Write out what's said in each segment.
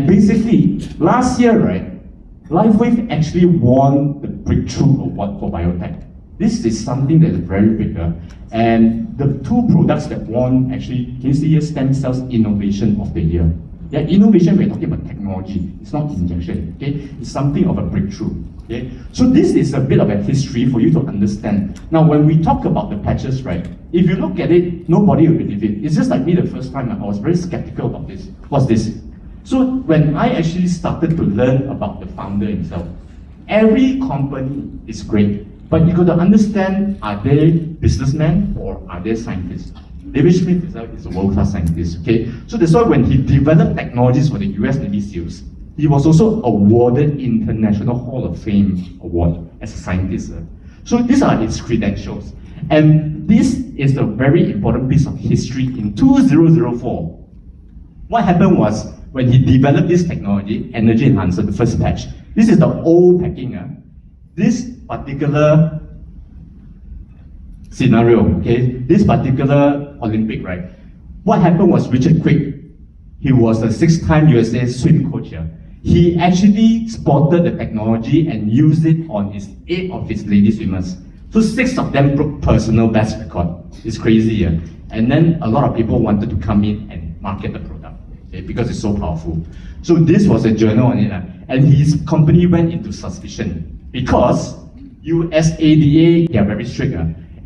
And basically, last year, right, LifeWave actually won the Breakthrough Award for Biotech. This is something that is very big. And the two products that won actually, can you see here, Stem Cells Innovation of the Year. Yeah, innovation, we're talking about technology. It's not injection, okay? It's something of a breakthrough, okay? So this is a bit of a history for you to understand. Now, when we talk about the patches, right, if you look at it, nobody will believe it. It's just like me the first time, I was very skeptical about this. What's this? So when I actually started to learn about the founder himself, every company is great, but you got to understand, are they businessmen or are they scientists? David Smith is a world-class scientist, okay? So that's why when he developed technologies for the US Navy SEALs, he was also awarded International Hall of Fame award as a scientist. So these are his credentials. And this is a very important piece of history in 2004. What happened was, when he developed this technology, Energy Enhancer, the first patch, this is the old packing. This particular scenario, okay, this particular Olympic, right? What happened was Richard Quick, he was a 6-time USA swim coach here. He actually spotted the technology and used it on 8 of his lady swimmers. So 6 of them broke personal best record. It's crazy, yeah? And then a lot of people wanted to come in and market the product, okay, because it's so powerful. So this was a journal on it, and his company went into suspicion because USADA, they are very strict.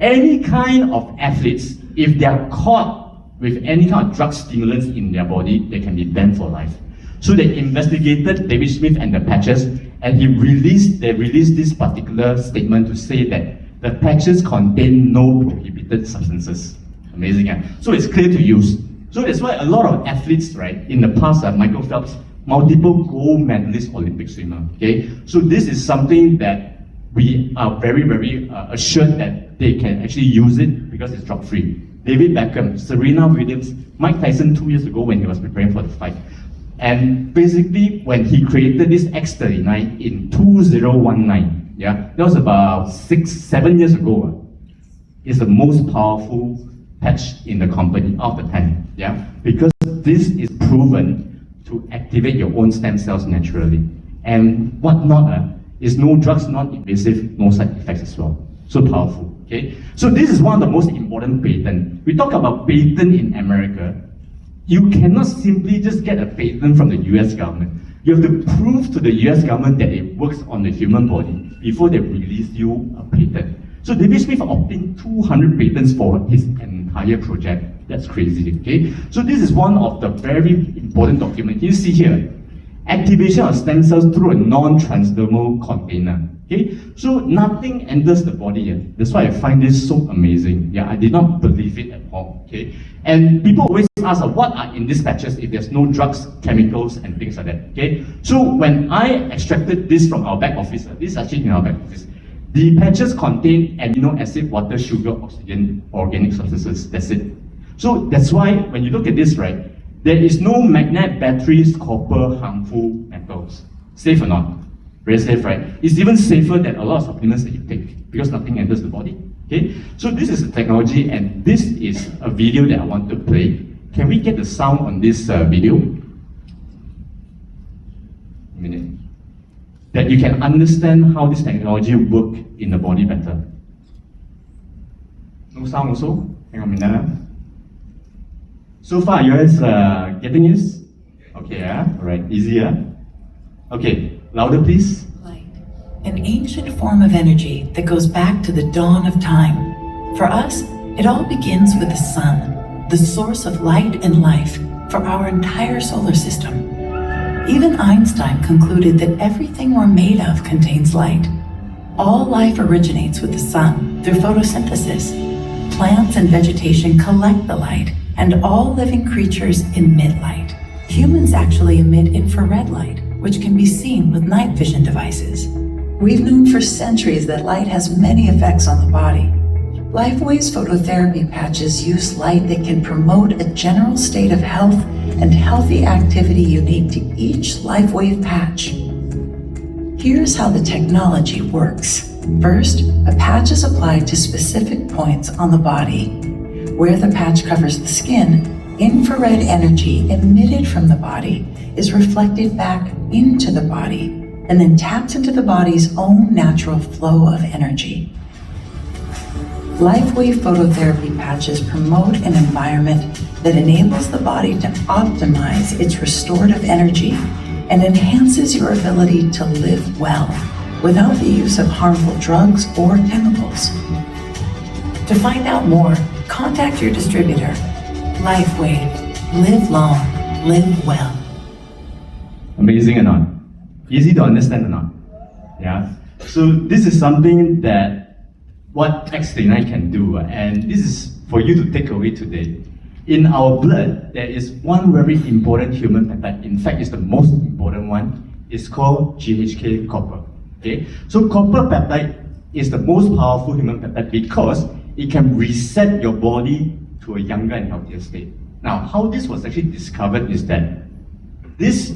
Any kind of athletes, if they are caught with any kind of drug stimulants in their body, they can be banned for life. So they investigated David Smith and the patches, and they released this particular statement to say that the patches contain no prohibited substances. Amazing, eh? So it's clear to use. So that's why a lot of athletes, right, in the past, Michael Phelps, multiple gold medalist Olympic swimmer, okay? So this is something that we are very, very assured that they can actually use it because it's drug-free. David Beckham, Serena Williams, Mike Tyson 2 years ago when he was preparing for the fight. And basically, when he created this X39 in 2019, yeah, that was about 6-7 years ago. It's the most powerful patch in the company out of the 10, yeah, because this is proven to activate your own stem cells naturally. And what not, is no drugs, non-invasive, no side effects as well. So powerful, okay? So this is one of the most important patents. We talk about patent in America. You cannot simply just get a patent from the US government. You have to prove to the US government that it works on the human body before they release you a patent. So David Smith obtained 200 patents for his entire project. That's crazy, okay? So this is one of the very important documents. You see here, activation of stem cells through a non-transdermal container. Okay, so nothing enters the body yet. That's why I find this so amazing. Yeah, I did not believe it at all. Okay, and people always ask, what are in these patches if there's no drugs, chemicals, and things like that? Okay, so when I extracted this from our back office, this is actually in our back office. The patches contain amino acid, water, sugar, oxygen, organic substances. That's it. So that's why when you look at this, right, there is no magnet, batteries, copper, harmful metals. Safe or not? Very safe, right? It's even safer than a lot of supplements that you take because nothing enters the body. Okay? So this is the technology, and this is a video that I want to play. Can we get the sound on this video? A minute. That you can understand how this technology works in the body better. No sound also? Hang on a minute. So far, you guys getting this? Okay, yeah? Alright, easier. Okay, louder please. Light, an ancient form of energy that goes back to the dawn of time. For us, it all begins with the sun, the source of light and life for our entire solar system. Even Einstein concluded that everything we're made of contains light. All life originates with the sun through photosynthesis. Plants and vegetation collect the light, and all living creatures emit light. Humans actually emit infrared light, which can be seen with night vision devices. We've known for centuries that light has many effects on the body. LifeWave's phototherapy patches use light that can promote a general state of health and healthy activity unique to each LifeWave patch. Here's how the technology works. First, a patch is applied to specific points on the body. Where the patch covers the skin, Infrared energy emitted from the body is reflected back into the body and then taps into the body's own natural flow of energy. LifeWave phototherapy patches promote an environment that enables the body to optimize its restorative energy and enhances your ability to live well without the use of harmful drugs or chemicals. To find out more, contact your distributor. LifeWave. Live long, live well. Amazing or not? Easy to understand or not? Yeah. So this is something that what X39 can do, and this is for you to take away today. In our blood, there is one very important human peptide. In fact, it's the most important one. It's called GHK copper. Okay. So copper peptide is the most powerful human peptide because it can reset your body to a younger and healthier state. Now, how this was actually discovered is that this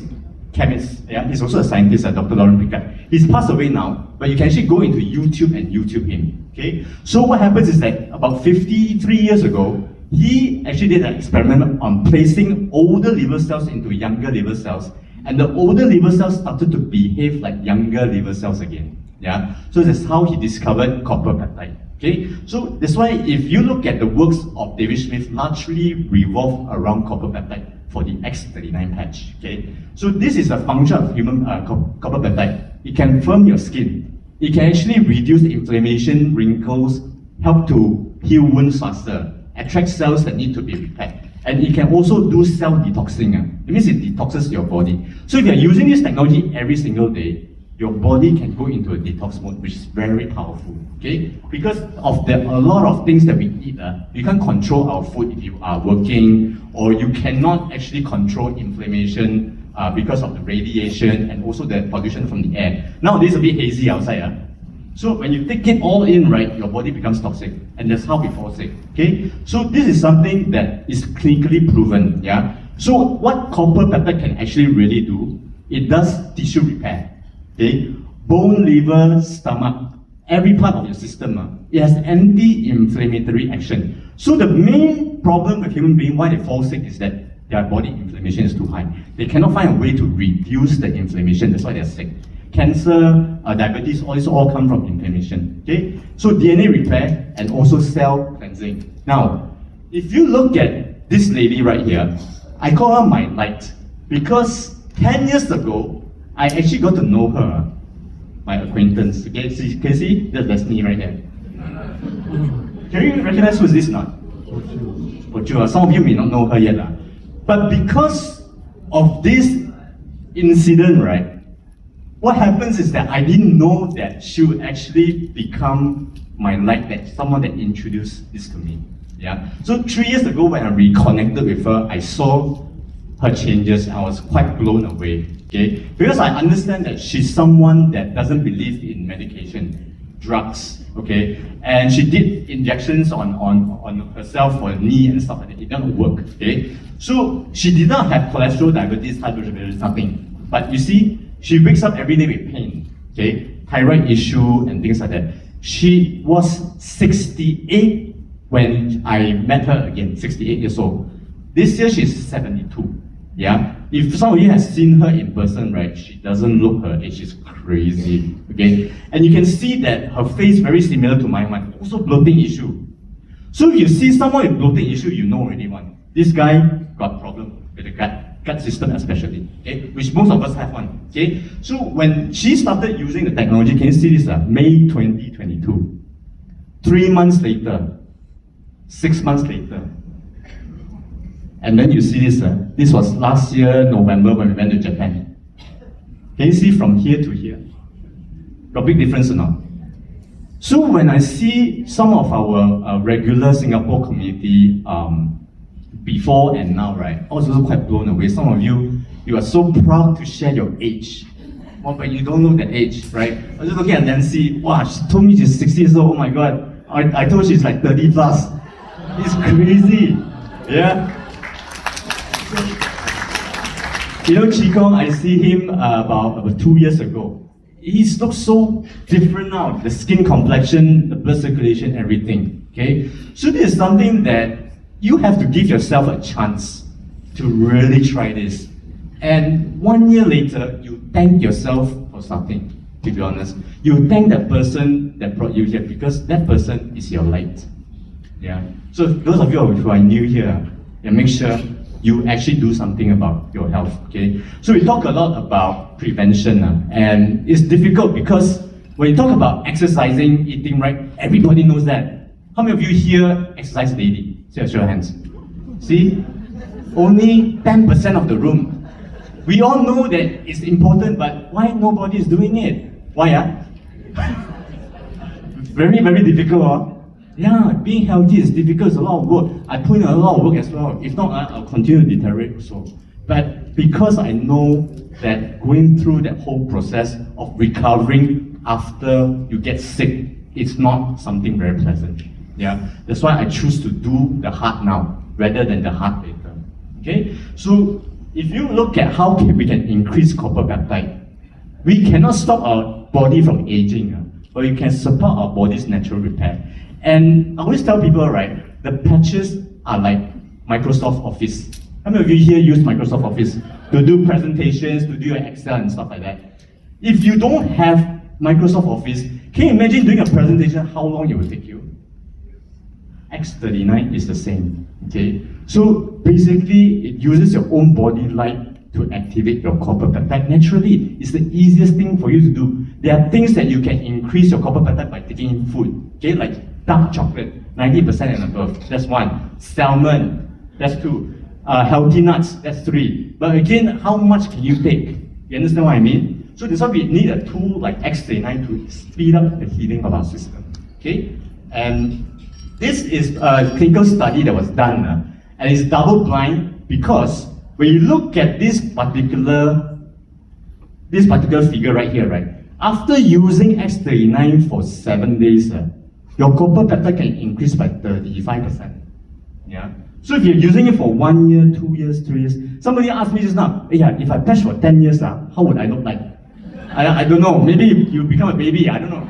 chemist, he's also a scientist, Dr. Laurent Picard. He's passed away now, but you can actually go into YouTube and YouTube him. Okay? So what happens is that about 53 years ago, he actually did an experiment on placing older liver cells into younger liver cells, and the older liver cells started to behave like younger liver cells again. Yeah? So that's how he discovered copper peptide. Okay, so that's why if you look at the works of David Smith, largely revolve around copper peptide for the X39 patch. Okay, so this is a function of human copper peptide. It can firm your skin. It can actually reduce inflammation, wrinkles, help to heal wounds faster, attract cells that need to be repaired, and it can also do cell detoxing. It means it detoxes your body. So if you're using this technology every single day, your body can go into a detox mode, which is very powerful, okay? Because of a lot of things that we eat, you can't control our food if you are working, or you cannot actually control inflammation because of the radiation and also the pollution from the air. Nowadays, a bit hazy outside. So when you take it all in, right, your body becomes toxic, and that's how we fall sick, okay? So this is something that is clinically proven, yeah? So what copper peptide can actually really do, it does tissue repair. Okay? Bone, liver, stomach, every part of your system, it has anti-inflammatory action. So the main problem with human beings, why they fall sick, is that their body inflammation is too high. They cannot find a way to reduce the inflammation, that's why they're sick. Cancer, diabetes, all come from inflammation. Okay? So DNA repair and also cell cleansing. Now, if you look at this lady right here, I call her my light, because 10 years ago, I actually got to know her, my acquaintance. Okay, so you can see, that's me right here. Can you recognize who is this or not? Pochu. Some of you may not know her yet. But because of this incident, right, what happens is that I didn't know that she would actually become my light, that someone that introduced this to me. Yeah. So 3 years ago when I reconnected with her, I saw her changes. I was quite blown away. Okay? Because I understand that she's someone that doesn't believe in medication, drugs, okay? And she did injections on herself for a knee and stuff like that. It didn't work, okay? So she did not have cholesterol, diabetes, high blood sugar, nothing. But you see, she wakes up every day with pain, okay? Thyroid issue and things like that. She was 68 when I met her again, 68 years old. This year she's 72. Yeah, if some of you have seen her in person, right, she doesn't look her age, she's crazy, okay? And you can see that her face very similar to my one, also bloating issue. So if you see someone with bloating issue, you know already one. This guy got problem with the gut system especially, okay? Which most of us have one, okay? So when she started using the technology, can you see this? May 2022. 3 months later, 6 months later, and then you see this, this was last year, November, when we went to Japan. Can you see from here to here? Got big difference or not? So when I see some of our regular Singapore community before and now, right, I was also quite blown away. Some of you, you are so proud to share your age. Well, but you don't know the age, right? I was just looking at Nancy, wow, she told me she's 60 years old, oh my god. I told she's like 30 plus. It's crazy, yeah? You know, Qigong, I see him about 2 years ago. He looks so different now. The skin complexion, the blood circulation, everything. Okay? So this is something that you have to give yourself a chance to really try this. And 1 year later, you thank yourself for something, to be honest. You thank the person that brought you here because that person is your light. Yeah. So those of you who are new here, yeah, make sure you actually do something about your health. Okay. So we talk a lot about prevention, and it's difficult because when you talk about exercising, eating right, everybody knows that. How many of you here exercise daily? Show your hands. See, only 10% of the room. We all know that it's important, but why nobody is doing it? Why? Very, very difficult. Yeah, being healthy is difficult. It's a lot of work. I put in a lot of work as well. If not, I'll continue to deteriorate also. But because I know that going through that whole process of recovering after you get sick, it's not something very pleasant. Yeah, that's why I choose to do the hard now rather than the hard later. Okay, so if you look at how we can increase copper peptide, we cannot stop our body from aging, but we can support our body's natural repair. And I always tell people, right, the patches are like Microsoft Office. How many of you here use Microsoft Office to do presentations, to do your Excel and stuff like that? If you don't have Microsoft Office, can you imagine doing a presentation, how long it will take you? X39 is the same, okay? So basically, it uses your own body light to activate your copper peptide. Naturally, it's the easiest thing for you to do. There are things that you can increase your copper peptide by taking in food, okay? Like dark chocolate, 90% and above, that's one. Salmon, that's two. Healthy nuts, that's three. But again, how much can you take? You understand what I mean? So that's why we need a tool like X39 to speed up the healing of our system, okay? And this is a clinical study that was done, and it's double blind because when you look at this particular figure right here, right? After using X39 for 7 days, your copper peptide can increase by 35%. Yeah. So if you're using it for 1 year, 2 years, 3 years, somebody asked me just now, yeah, if I patch for 10 years, how would I look like? I don't know. Maybe you become a baby. I don't know.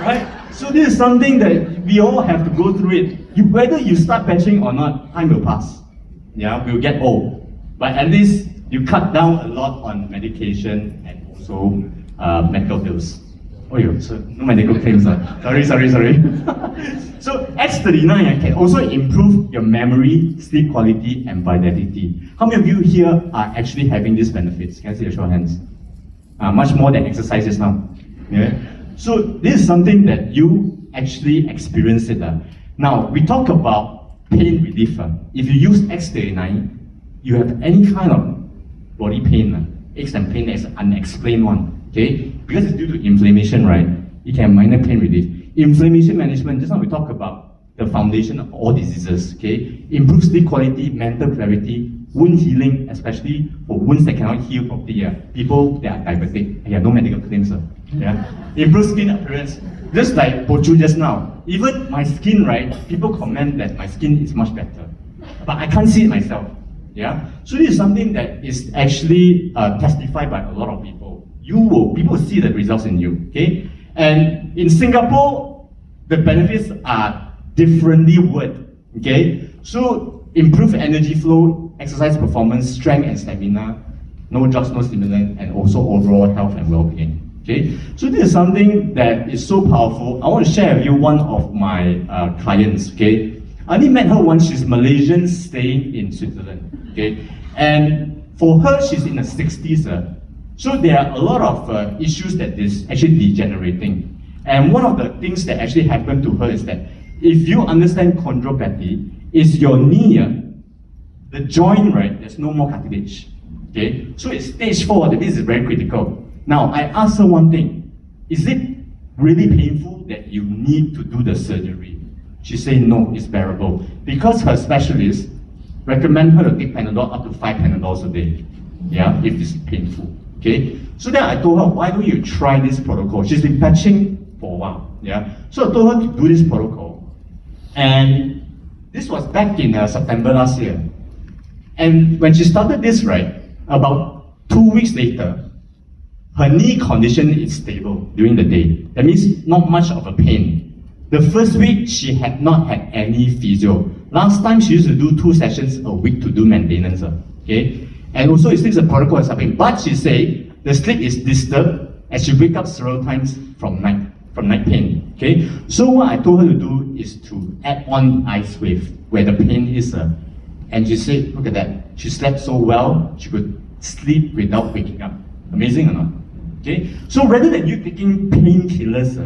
Right? So this is something that we all have to go through it. Whether you start patching or not, time will pass. Yeah, we'll get old. But at least you cut down a lot on medication and also medical bills. Oh yeah, so no medical claims. Sorry. So X39 can also improve your memory, sleep quality, and vitality. How many of you here are actually having these benefits? Can I see your show of hands? Much more than exercises now. Yeah. So this is something that you actually experience it. Now, we talk about pain relief. If you use X39, you have any kind of body pain, aches and pain that is unexplained one, okay? Because it's due to inflammation, right? You can have minor pain relief. Inflammation management, just now we talk about the foundation of all diseases, okay? Improves sleep quality, mental clarity, wound healing, especially for wounds that cannot heal properly. People that are diabetic, no medical claims. Yeah. Improves skin appearance. Just like Pochu just now, even my skin, right? People comment that my skin is much better, but I can't see it myself. Yeah. So this is something that is actually testified by a lot of people. People see the results in you. Okay. And in Singapore, the benefits are differently worded. Okay. So improve energy flow, exercise performance, strength and stamina, no drugs, no stimulant, and also overall health and well-being. Okay, so this is something that is so powerful. I want to share with you one of my clients. Okay, I only met her once. She's Malaysian, staying in Switzerland. Okay, and for her, she's in her 60s. So there are a lot of issues that is actually degenerating. And one of the things that actually happened to her is that if you understand chondropathy, is your knee, the joint, right? There's no more cartilage. Okay, so it's stage 4. This is very critical. Now, I asked her one thing. Is it really painful that you need to do the surgery? She said, no, it's bearable. Because her specialist recommend her to take Panadol up to 5 Panadols a day. Yeah, if it's painful. Okay? So then I told her, why don't you try this protocol? She's been patching for a while. Yeah? So I told her to do this protocol. And this was back in September last year. And when she started this, right, about 2 weeks later, her knee condition is stable during the day. That means not much of a pain. The first week, she had not had any physio. Last time, she used to do 2 sessions a week to do maintenance. Okay? And also, it seems the protocol is helping. But she said the sleep is disturbed and she wake up several times from night pain. Okay? So what I told her to do is to add on ice wave where the pain is. And she said, look at that. She slept so well, she could sleep without waking up. Amazing or not? Okay? So rather than you taking painkillers,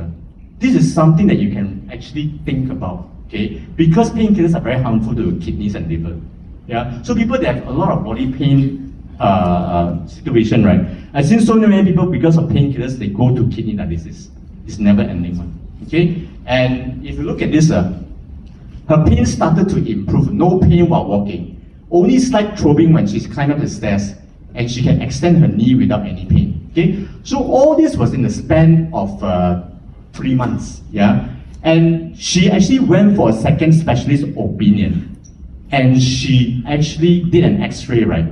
this is something that you can actually think about. Okay? Because painkillers are very harmful to kidneys and liver. Yeah? So people that have a lot of body pain situation, right? I've seen so many people, because of painkillers, they go to kidney dialysis. It's never ending one. Okay? And if you look at this, her pain started to improve. No pain while walking. Only slight throbbing when she's climbed up the stairs. And she can extend her knee without any pain. Okay? So all this was in the span of 3 months. Yeah? And she actually went for a second specialist opinion. And she actually did an x-ray, right?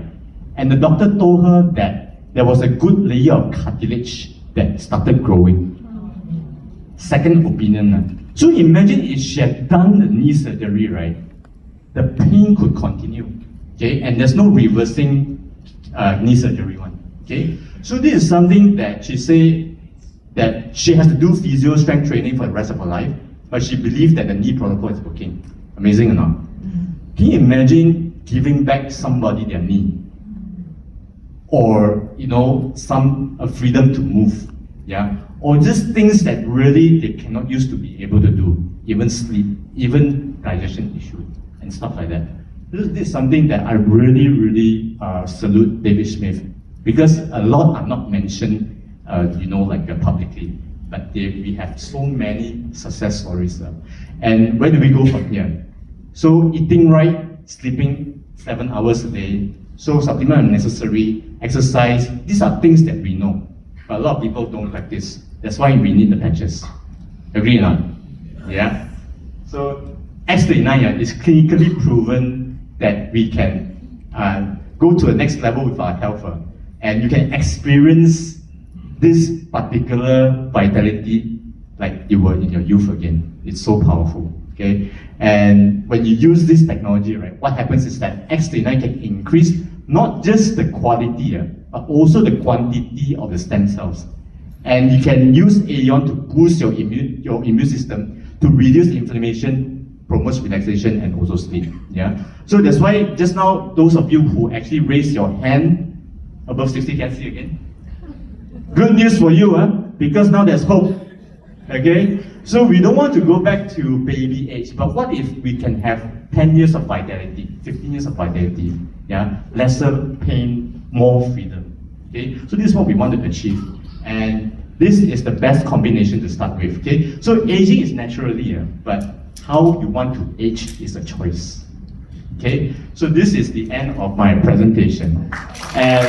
And the doctor told her that there was a good layer of cartilage that started growing. Second opinion. So imagine if she had done the knee surgery, right? The pain could continue. Okay? And there's no reversing knee surgery one. Okay? So this is something that she said that she has to do physio strength training for the rest of her life, but she believes that the knee protocol is working. Amazing or not? Can you imagine giving back somebody their knee? Or, some freedom to move, yeah? Or just things that really they cannot use to be able to do, even sleep, even digestion issue, and stuff like that. This is something that I really salute David Smith, because a lot are not mentioned, publicly, but we have so many success stories. And where do we go from here? So eating right, sleeping 7 hours a day, so supplement are necessary, exercise, these are things that we know, but a lot of people don't practice. That's why we need the patches. Agree or not? Yeah? So X39 is clinically proven that we can go to the next level with our health, and you can experience this particular vitality like you were in your youth again. It's so powerful. Okay? And when you use this technology, right, what happens is that X39 can increase not just the quality, but also the quantity of the stem cells. And you can use Aeon to boost your immune system to reduce inflammation, promotes relaxation, and also sleep. Yeah. So that's why just now, those of you who actually raised your hand above 60, can I see again? Good news for you, because now there's hope. Okay? So we don't want to go back to baby age, but what if we can have 10 years of vitality, 15 years of vitality, yeah? Lesser pain, more freedom. Okay? So this is what we want to achieve. And this is the best combination to start with. Okay? So aging is naturally, but how you want to age is a choice. Okay? So this is the end of my presentation. And